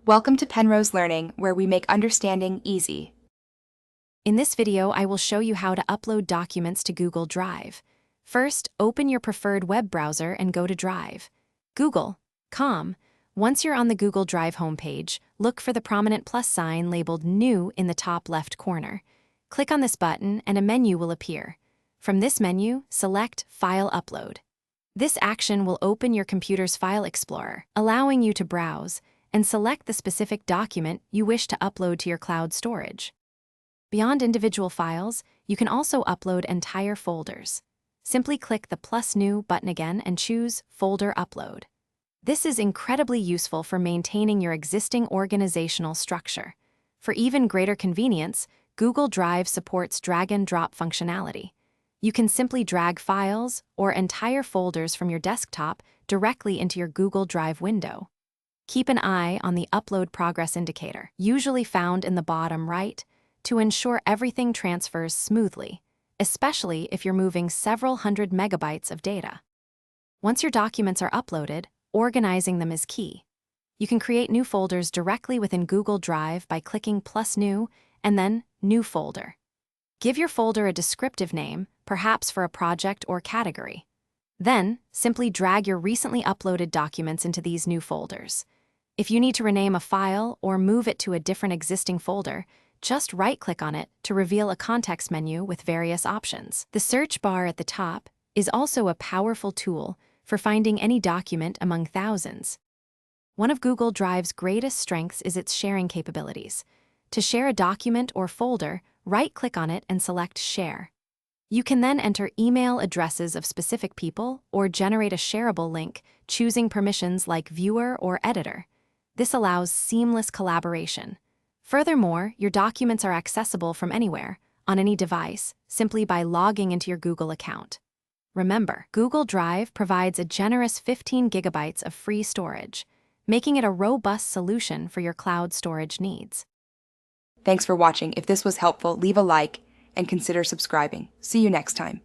Welcome to Penrose Learning, where we make understanding easy. In this video, I will show you how to upload documents to Google Drive. First, open your preferred web browser and go to Drive. Google.com. Once you're on the Google Drive homepage, look for the prominent plus sign labeled New in the top left corner. Click on this button and a menu will appear. From this menu, select File Upload. This action will open your computer's file explorer, allowing you to browse and select the specific document you wish to upload to your cloud storage. Beyond individual files, you can also upload entire folders. Simply click the plus New button again and choose Folder Upload. This is incredibly useful for maintaining your existing organizational structure. For even greater convenience, Google Drive supports drag-and-drop functionality. You can simply drag files or entire folders from your desktop directly into your Google Drive window. Keep an eye on the Upload Progress indicator, usually found in the bottom right, to ensure everything transfers smoothly, especially if you're moving several hundred megabytes of data. Once your documents are uploaded, organizing them is key. You can create new folders directly within Google Drive by clicking plus New and then New Folder. Give your folder a descriptive name, perhaps for a project or category. Then, simply drag your recently uploaded documents into these new folders. If you need to rename a file or move it to a different existing folder, just right-click on it to reveal a context menu with various options. The search bar at the top is also a powerful tool for finding any document among thousands. One of Google Drive's greatest strengths is its sharing capabilities. To share a document or folder, right-click on it and select Share. You can then enter email addresses of specific people or generate a shareable link, choosing permissions like Viewer or Editor. This allows seamless collaboration. Furthermore, your documents are accessible from anywhere, on any device, simply by logging into your Google account. Remember, Google Drive provides a generous 15 gigabytes of free storage, making it a robust solution for your cloud storage needs. Thanks for watching. If this was helpful, leave a like and consider subscribing. See you next time.